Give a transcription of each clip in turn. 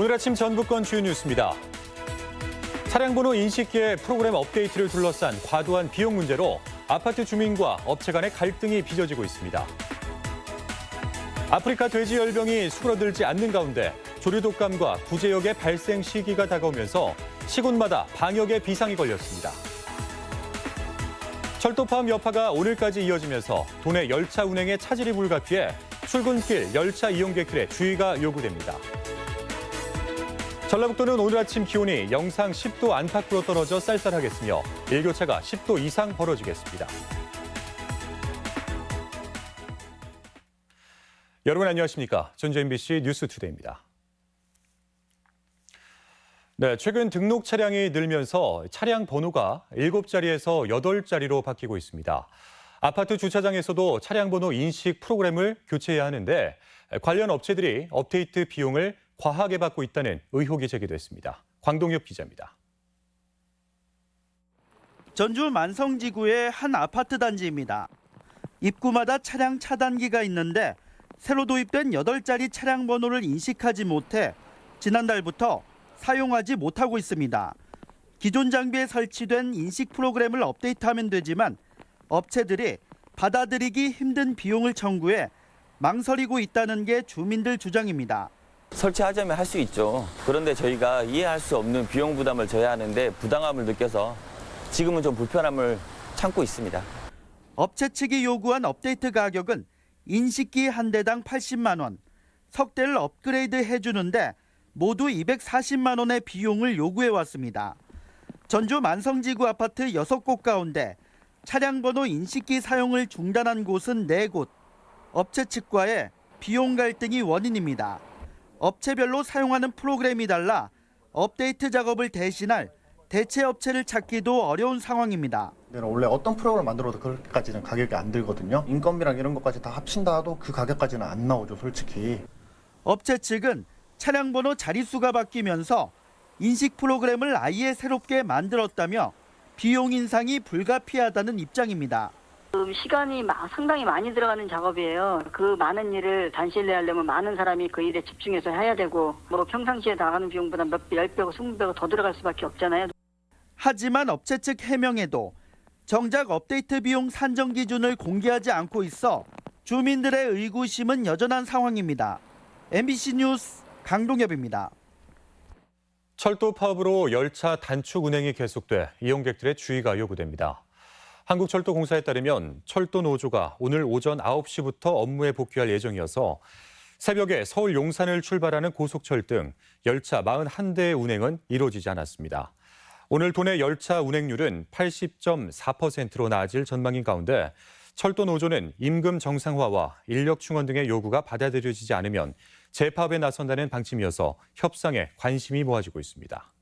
오늘 아침 전북권 주요 뉴스입니다. 차량 번호 인식기의 프로그램 업데이트를 둘러싼 과도한 비용 문제로 아파트 주민과 업체 간의 갈등이 빚어지고 있습니다. 아프리카 돼지열병이 수그러들지 않는 가운데 조류독감과 구제역의 발생 시기가 다가오면서 시군마다 방역에 비상이 걸렸습니다. 철도파업 여파가 오늘까지 이어지면서 도내 열차 운행에 차질이 불가피해 출근길 열차 이용객들의 주의가 요구됩니다. 전라북도는 오늘 아침 기온이 영상 10도 안팎으로 떨어져 쌀쌀하겠으며 일교차가 10도 이상 벌어지겠습니다. 여러분 안녕하십니까? 전주 MBC 뉴스투데이입니다. 네, 최근 등록 차량이 늘면서 차량 번호가 7자리에서 8자리로 바뀌고 있습니다. 아파트 주차장에서도 차량 번호 인식 프로그램을 교체해야 하는데 관련 업체들이 업데이트 비용을 과하게 받고 있다는 의혹이 제기됐습니다. 광동엽 기자입니다. 전주 만성지구의 한 아파트 단지입니다. 입구마다 차량 차단기가 있는데 새로 도입된 8자리 차량 번호를 인식하지 못해 지난달부터 사용하지 못하고 있습니다. 기존 장비에 설치된 인식 프로그램을 업데이트하면 되지만 업체들이 받아들이기 힘든 비용을 청구해 망설이고 있다는 게 주민들 주장입니다. 설치하자면 할 수 있죠. 그런데 저희가 이해할 수 없는 비용 부담을 져야 하는데 부당함을 느껴서 지금은 좀 불편함을 참고 있습니다. 업체 측이 요구한 업데이트 가격은 인식기 한 대당 80만 원, 석 대를 업그레이드 해주는데 모두 240만 원의 비용을 요구해 왔습니다. 전주 만성지구 아파트 6곳 가운데 차량 번호 인식기 사용을 중단한 곳은 4곳. 업체 측과의 비용 갈등이 원인입니다. 업체별로 사용하는 프로그램이 달라 업데이트 작업을 대신할 대체 업체를 찾기도 어려운 상황입니다. 원래 어떤 프로그램을 만들어도 그렇게까지는 가격이 안 들거든요. 인건비랑 이런 것까지 다 합친다 해도 그 가격까지는 안 나오죠, 솔직히. 업체 측은 차량 번호 자릿수가 바뀌면서 인식 프로그램을 아예 새롭게 만들었다며 비용 인상이 불가피하다는 입장입니다. 시간이 상당히 많이 들어가는 작업이에요. 그 많은 일을 단시일 내에 하려면 많은 사람이 그 일에 집중해서 해야 되고 평상시에 나가는 비용보다 10배고 20배고 더 들어갈 수밖에 없잖아요. 하지만 업체 측 해명에도 정작 업데이트 비용 산정 기준을 공개하지 않고 있어 주민들의 의구심은 여전한 상황입니다. MBC 뉴스 강동엽입니다. 철도 파업으로 열차 단축 운행이 계속돼 이용객들의 주의가 요구됩니다. 한국철도공사에 따르면 철도 노조가 오늘 오전 9시부터 업무에 복귀할 예정이어서 새벽에 서울 용산을 출발하는 고속철 등 열차 41대의 운행은 이루어지지 않았습니다. 오늘 도내 열차 운행률은 80.4%로 낮을 전망인 가운데 철도 노조는 임금 정상화와 인력 충원 등의 요구가 받아들여지지 않으면 재파업에 나선다는 방침이어서 협상에 관심이 모아지고 있습니다.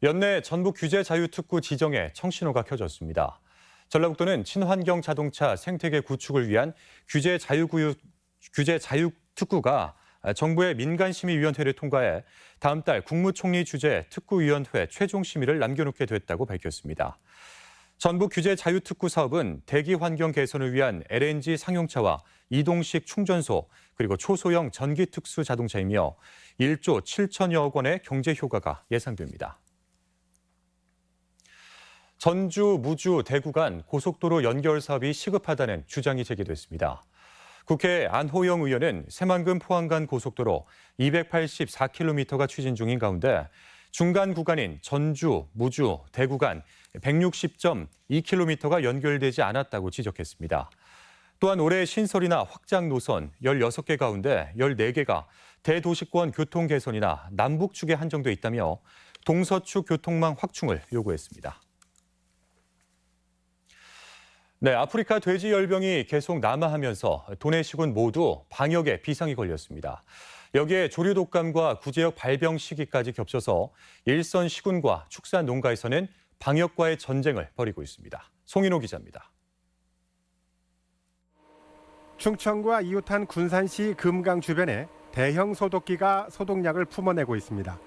연내 전북 규제 자유특구 지정에 청신호가 켜졌습니다. 전라북도는 친환경 자동차 생태계 구축을 위한 규제 자유특구가 정부의 민간심의위원회를 통과해 다음 달 국무총리 주재 특구위원회 최종 심의를 남겨놓게 됐다고 밝혔습니다. 전북 규제 자유특구 사업은 대기 환경 개선을 위한 LNG 상용차와 이동식 충전소 그리고 초소형 전기 특수 자동차이며 1조 7천여억 원의 경제 효과가 예상됩니다. 전주, 무주, 대구 간 고속도로 연결 사업이 시급하다는 주장이 제기됐습니다. 국회 안호영 의원은 새만금 포항 간 고속도로 284km가 추진 중인 가운데 중간 구간인 전주, 무주, 대구 간 160.2km가 연결되지 않았다고 지적했습니다. 또한 올해 신설이나 확장 노선 16개 가운데 14개가 대도시권 교통 개선이나 남북 축에 한정돼 있다며 동서축 교통망 확충을 요구했습니다. 네, 아프리카 돼지열병이 계속 남하하면서 도내 시군 모두 방역에 비상이 걸렸습니다. 여기에 조류독감과 구제역 발병 시기까지 겹쳐서 일선 시군과 축산 농가에서는 방역과의 전쟁을 벌이고 있습니다. 송인호 기자입니다. 충청과 이웃한 군산시 금강 주변에 대형 소독기가 소독약을 품어내고 있습니다.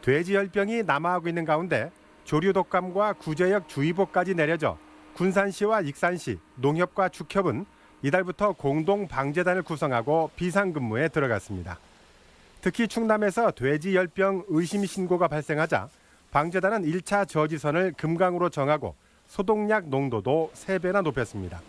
돼지열병이 남하하고 있는 가운데 조류독감과 구제역 주의보까지 내려져 군산시와 익산시, 농협과 축협은 이달부터 공동 방제단을 구성하고 비상근무에 들어갔습니다. 특히 충남에서 돼지 열병 의심 신고가 발생하자 방재단은 1차 저지선을 금강으로 정하고 소독약 농도도 3배나 높였습니다.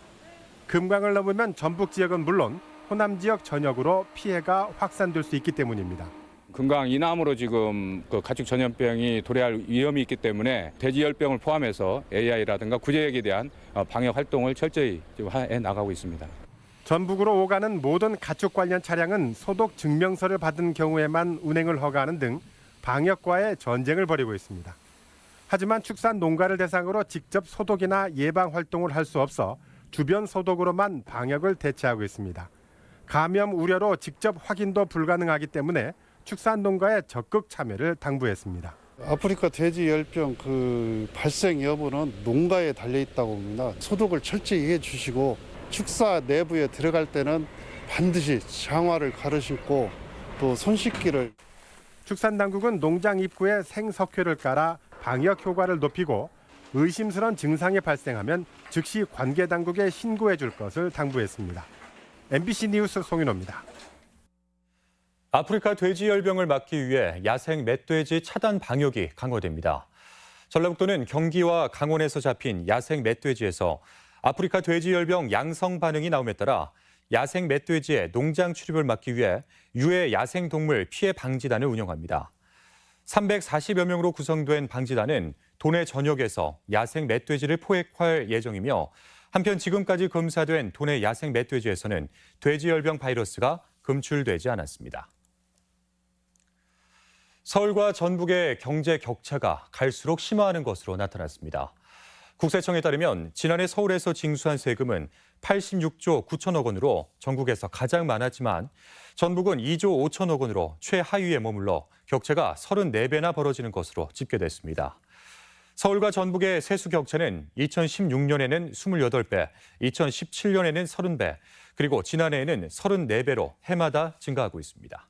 금강을 넘으면 전북 지역은 물론 호남 지역 전역으로 피해가 확산될 수 있기 때문입니다. 금강 이남으로 지금 그 가축 전염병이 도래할 위험이 있기 때문에 돼지열병을 포함해서 AI라든가 구제액에 대한 방역 활동을 철저히 해 나가고 있습니다. 전북으로 오가는 모든 가축 관련 차량은 소독 증명서를 받은 경우에만 운행을 허가하는 등 방역과의 전쟁을 벌이고 있습니다. 하지만 축산 농가를 대상으로 직접 소독이나 예방 활동을 할 수 없어 주변 소독으로만 방역을 대체하고 있습니다. 감염 우려로 직접 확인도 불가능하기 때문에 축산 농가의 적극 참여를 당부했습니다. 아프리카 돼지 열병 발생 여부는 농가에 달려 있다고 봅니다. 소독을 철저히 해주시고 축사 내부에 들어갈 때는 반드시 장화를 가르 신고 또 손 씻기를. 축산당국은 농장 입구에 생석회를 깔아 방역 효과를 높이고 의심스러운 증상이 발생하면 즉시 관계 당국에 신고해 줄 것을 당부했습니다. MBC 뉴스 송윤호입니다. 아프리카 돼지열병을 막기 위해 야생 멧돼지 차단 방역이 강화됩니다. 전라북도는 경기와 강원에서 잡힌 야생 멧돼지에서 아프리카 돼지열병 양성 반응이 나옴에 따라 야생 멧돼지의 농장 출입을 막기 위해 유해 야생동물 피해 방지단을 운영합니다. 340여 명으로 구성된 방지단은 도내 전역에서 야생 멧돼지를 포획할 예정이며 한편 지금까지 검사된 도내 야생 멧돼지에서는 돼지열병 바이러스가 검출되지 않았습니다. 서울과 전북의 경제 격차가 갈수록 심화하는 것으로 나타났습니다. 국세청에 따르면 지난해 서울에서 징수한 세금은 86조 9천억 원으로 전국에서 가장 많았지만 전북은 2조 5천억 원으로 최하위에 머물러 격차가 34배나 벌어지는 것으로 집계됐습니다. 서울과 전북의 세수 격차는 2016년에는 28배, 2017년에는 30배, 그리고 지난해에는 34배로 해마다 증가하고 있습니다.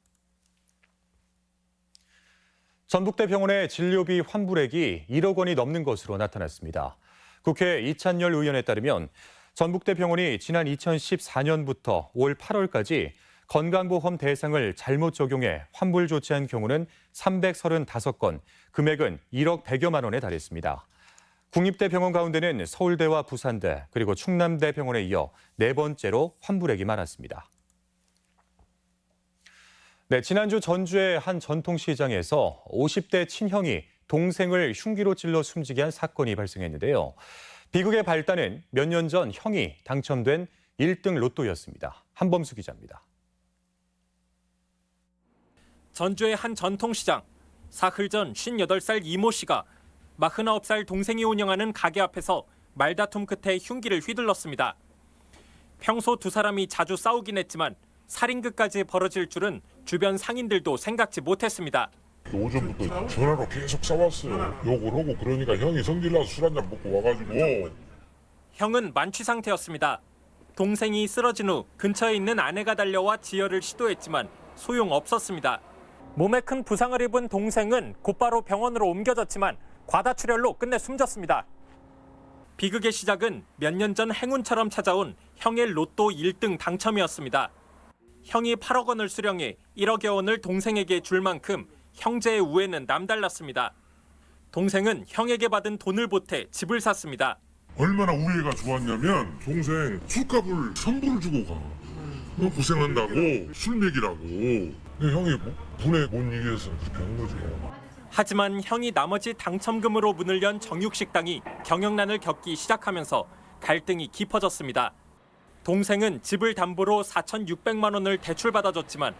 전북대병원의 진료비 환불액이 1억 원이 넘는 것으로 나타났습니다. 국회 이찬열 의원에 따르면 전북대병원이 지난 2014년부터 올 8월까지 건강보험 대상을 잘못 적용해 환불 조치한 경우는 335건, 금액은 1억 100여만 원에 달했습니다. 국립대병원 가운데는 서울대와 부산대, 그리고 충남대병원에 이어 4번째로 환불액이 많았습니다. 네, 지난주 전주의 한 전통시장에서 50대 친형이 동생을 흉기로 찔러 숨지게 한 사건이 발생했는데요. 비극의 발단은 몇 년 전 형이 당첨된 1등 로또였습니다. 한범수 기자입니다. 전주의 한 전통시장. 사흘 전 58살 이모 씨가 49살 동생이 운영하는 가게 앞에서 말다툼 끝에 흉기를 휘둘렀습니다. 평소 두 사람이 자주 싸우긴 했지만 살인극까지 벌어질 줄은 주변 상인들도 생각지 못했습니다. 오전부터 전화로 계속 싸웠어요. 욕을 하고 그러니까 형이 성질나서 술 한잔 먹고 와가지고. 형은 만취 상태였습니다. 동생이 쓰러진 후 근처에 있는 아내가 달려와 지혈을 시도했지만 소용없었습니다. 몸에 큰 부상을 입은 동생은 곧바로 병원으로 옮겨졌지만 과다출혈로 끝내 숨졌습니다. 비극의 시작은 몇 년 전 행운처럼 찾아온 형의 로또 1등 당첨이었습니다. 형이 8억 원을 수령해 1억여 원을 동생에게 줄 만큼 형제의 우애는 남달랐습니다. 동생은 형에게 받은 돈을 보태 집을 샀습니다. 얼마나 우애가 좋았냐면 동생 술값을 전부를 주고 가. 너 고생한다고 술 먹이라고. 근데 형이 분에 못 이겨서 그렇게 한 거지. 하지만 형이 나머지 당첨금으로 문을 연 정육식당이 경영난을 겪기 시작하면서 갈등이 깊어졌습니다. 동생은 집을 담보로 4,600만 원을 대출받아줬지만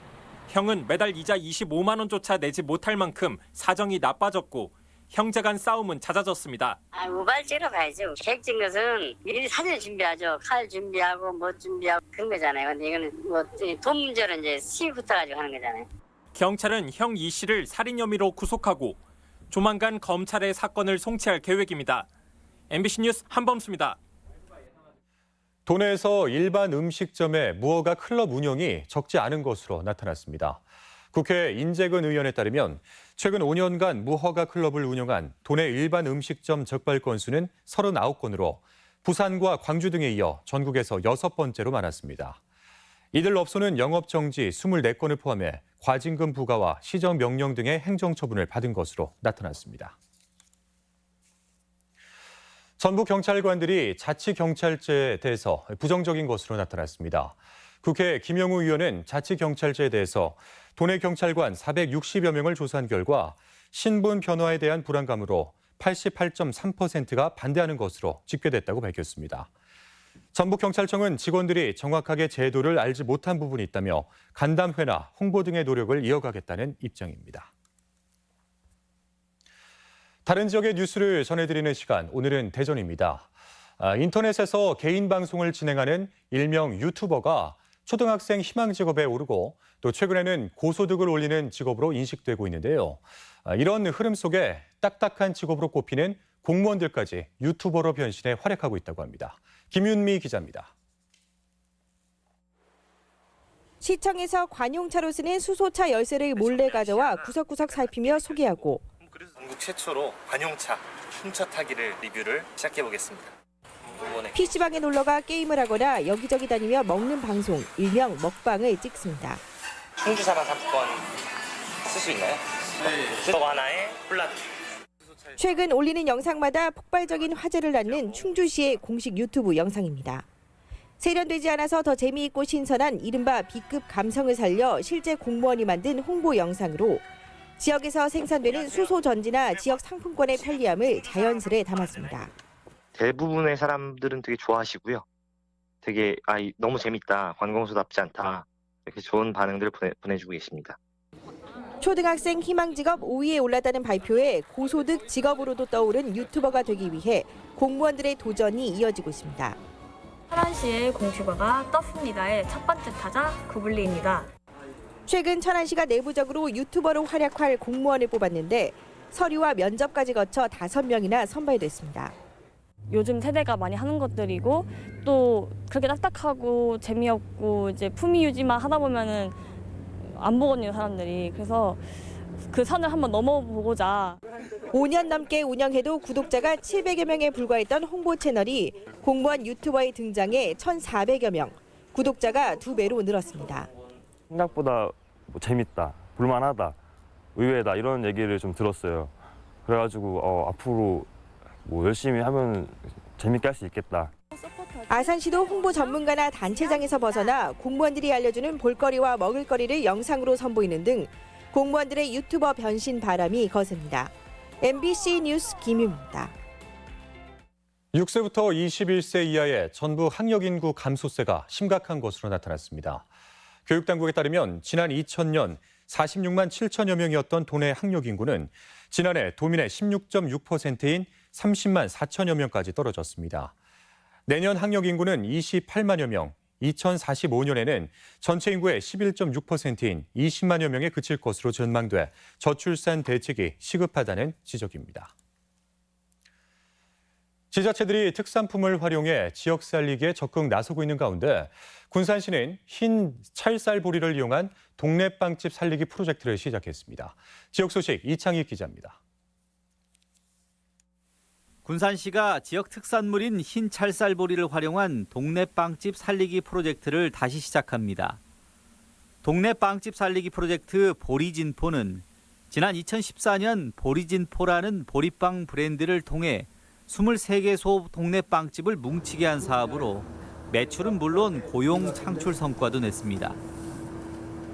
형은 매달 이자 25만 원조차 내지 못할 만큼 사정이 나빠졌고 형제 간 싸움은 잦아졌습니다. 우발적으로 가야죠. 계획진 것은 미리 사전 준비하죠. 칼 준비하고 뭐 준비하고 그런 거잖아요. 근데 이거는 뭐 돈 문제로 이제 시비부터 가지고 하는 거잖아요. 경찰은 형 이 씨를 살인 혐의로 구속하고 조만간 검찰에 사건을 송치할 계획입니다. MBC 뉴스 한범수입니다. 도내에서 일반 음식점의 무허가 클럽 운영이 적지 않은 것으로 나타났습니다. 국회 인재근 의원에 따르면 최근 5년간 무허가 클럽을 운영한 도내 일반 음식점 적발 건수는 39건으로 부산과 광주 등에 이어 전국에서 6번째로 많았습니다. 이들 업소는 영업정지 24건을 포함해 과징금 부과와 시정 명령 등의 행정처분을 받은 것으로 나타났습니다. 전북 경찰관들이 자치경찰제에 대해서 부정적인 것으로 나타났습니다. 국회 김영우 의원은 자치경찰제에 대해서 도내 경찰관 460여 명을 조사한 결과 신분 변화에 대한 불안감으로 88.3%가 반대하는 것으로 집계됐다고 밝혔습니다. 전북경찰청은 직원들이 정확하게 제도를 알지 못한 부분이 있다며 간담회나 홍보 등의 노력을 이어가겠다는 입장입니다. 다른 지역의 뉴스를 전해드리는 시간, 오늘은 대전입니다. 인터넷에서 개인 방송을 진행하는 일명 유튜버가 초등학생 희망 직업에 오르고 또 최근에는 고소득을 올리는 직업으로 인식되고 있는데요. 이런 흐름 속에 딱딱한 직업으로 꼽히는 공무원들까지 유튜버로 변신해 활약하고 있다고 합니다. 김윤미 기자입니다. 시청에서 관용차로 쓰는 수소차 열쇠를 몰래 가져와 구석구석 살피며 소개하고 전국 최초로 관용차, 훔쳐 타기를 리뷰를 시작해보겠습니다. PC방에 놀러가 게임을 하거나 여기저기 다니며 먹는 방송, 일명 먹방을 찍습니다. 충주사랑 상품권 쓸 수 있나요? 네. 저거 하나에 콜라. 최근 올리는 영상마다 폭발적인 화제를 낳는 충주시의 공식 유튜브 영상입니다. 세련되지 않아서 더 재미있고 신선한 이른바 B급 감성을 살려 실제 공무원이 만든 홍보 영상으로 지역에서 생산되는 수소 전지나 지역 상품권의 편리함을 자연스레 담았습니다. 대부분의 사람들은 되게 좋아하시고요. 되게 너무 재밌다, 관공서답지 않다 이렇게 좋은 반응들을 보내주고 계십니다. 초등학생 희망 직업 5위에 올랐다는 발표에 고소득 직업으로도 떠오른 유튜버가 되기 위해 공무원들의 도전이 이어지고 있습니다. 천안시의 공튜버가 떴습니다의 첫 번째 타자 구블리입니다. 최근 천안시가 내부적으로 유튜버로 활약할 공무원을 뽑았는데 서류와 면접까지 거쳐 5명이나 선발됐습니다. 요즘 세대가 많이 하는 것들이고 또 그렇게 딱딱하고 재미없고 이제 품위 유지만 하다 보면은 안 보거든요, 사람들이. 그래서 그 선을 한번 넘어보고자. 5년 넘게 운영해도 구독자가 700여 명에 불과했던 홍보 채널이 공무원 유튜버의 등장에 1,400여 명, 구독자가 2배로 늘었습니다. 생각보다 재밌다, 볼만하다, 의외다 이런 얘기를 좀 들었어요. 그래가지고 앞으로 열심히 하면 재밌게 할 수 있겠다. 아산시도 홍보 전문가나 단체장에서 벗어나 공무원들이 알려주는 볼거리와 먹을거리를 영상으로 선보이는 등 공무원들의 유튜버 변신 바람이 거셉니다. MBC 뉴스 김유입니다. 6세부터 21세 이하의 전북 학력 인구 감소세가 심각한 것으로 나타났습니다. 교육당국에 따르면 지난 2000년 46만 7천여 명이었던 도내 학력 인구는 지난해 도민의 16.6%인 30만 4천여 명까지 떨어졌습니다. 내년 학력 인구는 28만여 명, 2045년에는 전체 인구의 11.6%인 20만여 명에 그칠 것으로 전망돼 저출산 대책이 시급하다는 지적입니다. 지자체들이 특산품을 활용해 지역 살리기에 적극 나서고 있는 가운데 군산시는 흰 찰쌀보리를 이용한 동네 빵집 살리기 프로젝트를 시작했습니다. 지역 소식 이창익 기자입니다. 군산시가 지역 특산물인 흰 찰쌀보리를 활용한 동네 빵집 살리기 프로젝트를 다시 시작합니다. 동네 빵집 살리기 프로젝트 보리진포는 지난 2014년 보리진포라는 보리빵 브랜드를 통해 23개소 동네 빵집을 뭉치게 한 사업으로 매출은 물론 고용 창출 성과도 냈습니다.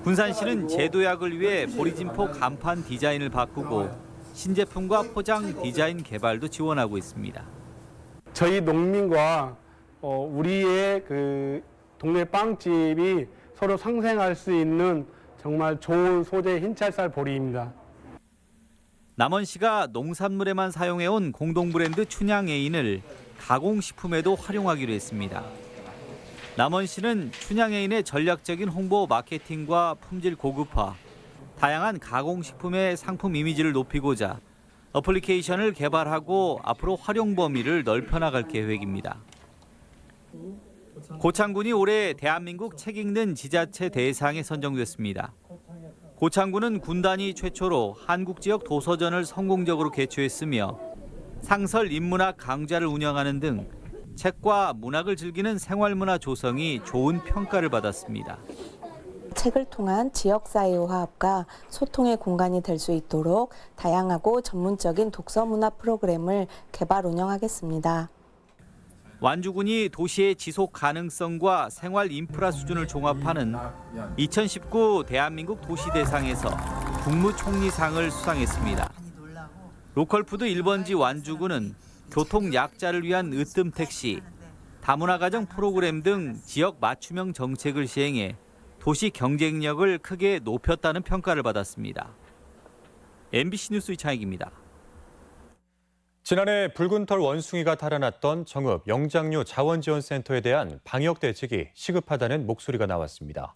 군산시는 제도약을 위해 보리진포 간판 디자인을 바꾸고 신제품과 포장 디자인 개발도 지원하고 있습니다. 저희 농민과 우리의 그 동네 빵집이 서로 상생할 수 있는 정말 좋은 소재 흰찰쌀 보리입니다. 남원시가 농산물에만 사용해온 공동 브랜드 춘향애인을 가공식품에도 활용하기로 했습니다. 남원시는 춘향애인의 전략적인 홍보 마케팅과 품질 고급화, 다양한 가공식품의 상품 이미지를 높이고자 어플리케이션을 개발하고 앞으로 활용 범위를 넓혀나갈 계획입니다. 고창군이 올해 대한민국 책 읽는 지자체 대상에 선정됐습니다. 고창군은 군단위 최초로 한국 지역 도서전을 성공적으로 개최했으며 상설 인문학 강좌를 운영하는 등 책과 문학을 즐기는 생활문화 조성이 좋은 평가를 받았습니다. 책을 통한 지역사회의 화합과 소통의 공간이 될 수 있도록 다양하고 전문적인 독서 문화 프로그램을 개발 운영하겠습니다. 완주군이 도시의 지속 가능성과 생활 인프라 수준을 종합하는 2019 대한민국 도시대상에서 국무총리상을 수상했습니다. 로컬푸드 1번지 완주군은 교통 약자를 위한 으뜸 택시, 다문화 가정 프로그램 등 지역 맞춤형 정책을 시행해 도시 경쟁력을 크게 높였다는 평가를 받았습니다. MBC 뉴스 이창익입니다. 지난해 붉은 털 원숭이가 달아났던 정읍 영장류 자원지원센터에 대한 방역 대책이 시급하다는 목소리가 나왔습니다.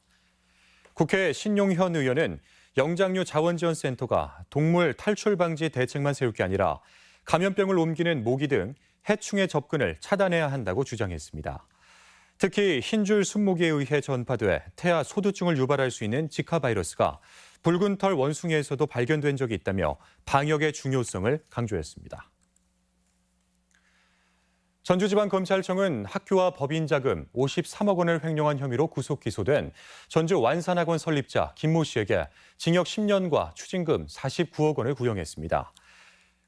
국회 신용현 의원은 영장류 자원지원센터가 동물 탈출 방지 대책만 세울 게 아니라 감염병을 옮기는 모기 등 해충의 접근을 차단해야 한다고 주장했습니다. 특히 흰줄 순모기에 의해 전파돼 태아 소두증을 유발할 수 있는 지카 바이러스가 붉은 털 원숭이에서도 발견된 적이 있다며 방역의 중요성을 강조했습니다. 전주지방검찰청은 학교와 법인 자금 53억 원을 횡령한 혐의로 구속 기소된 전주 완산학원 설립자 김모 씨에게 징역 10년과 추징금 49억 원을 구형했습니다.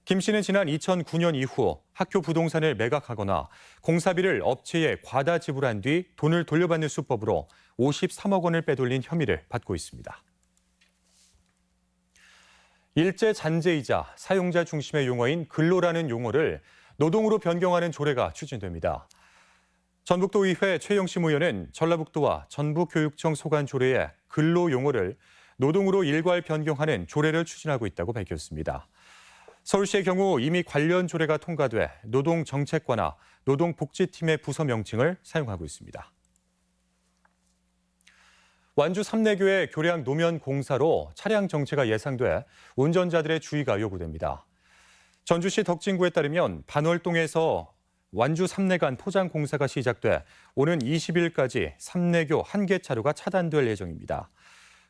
김 씨는 지난 2009년 이후 학교 부동산을 매각하거나 공사비를 업체에 과다 지불한 뒤 돈을 돌려받는 수법으로 53억 원을 빼돌린 혐의를 받고 있습니다. 일제 잔재이자 사용자 중심의 용어인 근로라는 용어를 노동으로 변경하는 조례가 추진됩니다. 전북도의회 최영심 의원은 전라북도와 전북교육청 소관 조례에 근로 용어를 노동으로 일괄 변경하는 조례를 추진하고 있다고 밝혔습니다. 서울시의 경우 이미 관련 조례가 통과돼 노동정책과나 노동복지팀의 부서 명칭을 사용하고 있습니다. 완주 삼내교의 교량 노면 공사로 차량 정체가 예상돼 운전자들의 주의가 요구됩니다. 전주시 덕진구에 따르면 반월동에서 완주 삼내간 포장 공사가 시작돼 오는 20일까지 삼내교 1개 차로가 차단될 예정입니다.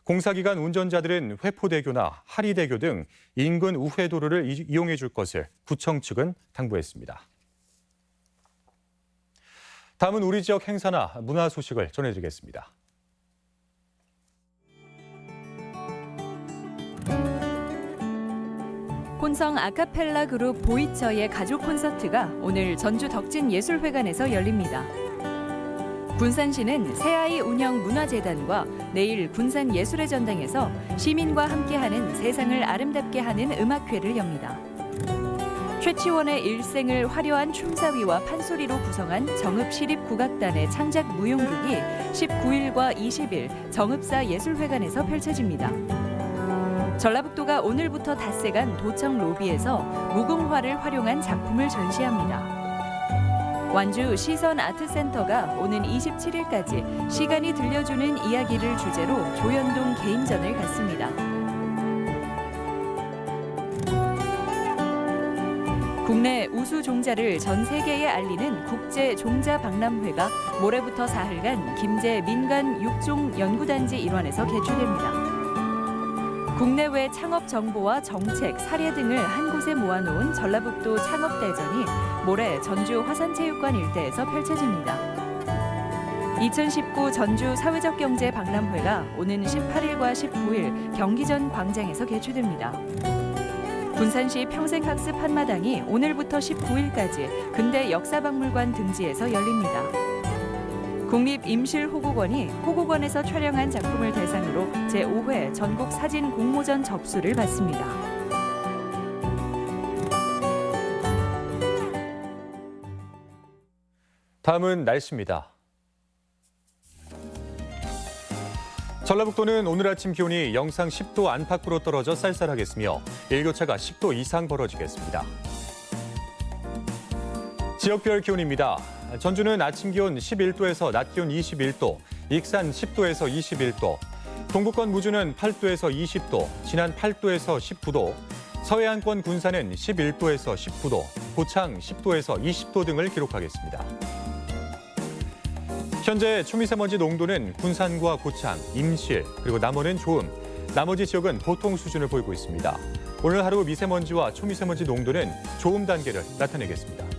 공사 기간 운전자들은 회포대교나 하리대교 등 인근 우회도로를 이용해 줄 것을 구청 측은 당부했습니다. 다음은 우리 지역 행사나 문화 소식을 전해드리겠습니다. 혼성 아카펠라 그룹 보이처의 가족 콘서트가 오늘 전주 덕진예술회관에서 열립니다. 군산시는 새아이 운영 문화재단과 내일 군산예술의 전당에서 시민과 함께하는 세상을 아름답게 하는 음악회를 엽니다. 최치원의 일생을 화려한 춤사위와 판소리로 구성한 정읍시립국악단의 창작 무용극이 19일과 20일 정읍사 예술회관에서 펼쳐집니다. 전라북도가 오늘부터 닷새간 도청 로비에서 무궁화를 활용한 작품을 전시합니다. 완주 시선아트센터가 오는 27일까지 시간이 들려주는 이야기를 주제로 조연동 개인전을 갖습니다. 국내 우수 종자를 전 세계에 알리는 국제 종자 박람회가 모레부터 사흘간 김제 민간 육종 연구단지 일원에서 개최됩니다. 국내외 창업 정보와 정책, 사례 등을 한 곳에 모아놓은 전라북도 창업대전이 모레 전주 화산체육관 일대에서 펼쳐집니다. 2019 전주 사회적 경제 박람회가 오는 18일과 19일 경기전 광장에서 개최됩니다. 군산시 평생학습 한마당이 오늘부터 19일까지 근대 역사박물관 등지에서 열립니다. 국립임실호국원이 호국원에서 촬영한 작품을 대상으로 제5회 전국 사진 공모전 접수를 받습니다. 다음은 날씨입니다. 전라북도는 오늘 아침 기온이 영상 10도 안팎으로 떨어져 쌀쌀하겠으며 일교차가 10도 이상 벌어지겠습니다. 지역별 기온입니다. 전주는 아침 기온 11도에서 낮 기온 21도, 익산 10도에서 21도, 동부권 무주는 8도에서 20도, 진안 8도에서 19도, 서해안권 군산은 11도에서 19도, 고창 10도에서 20도 등을 기록하겠습니다. 현재 초미세먼지 농도는 군산과 고창, 임실, 그리고 남원은 좋음, 나머지 지역은 보통 수준을 보이고 있습니다. 오늘 하루 미세먼지와 초미세먼지 농도는 좋음 단계를 나타내겠습니다.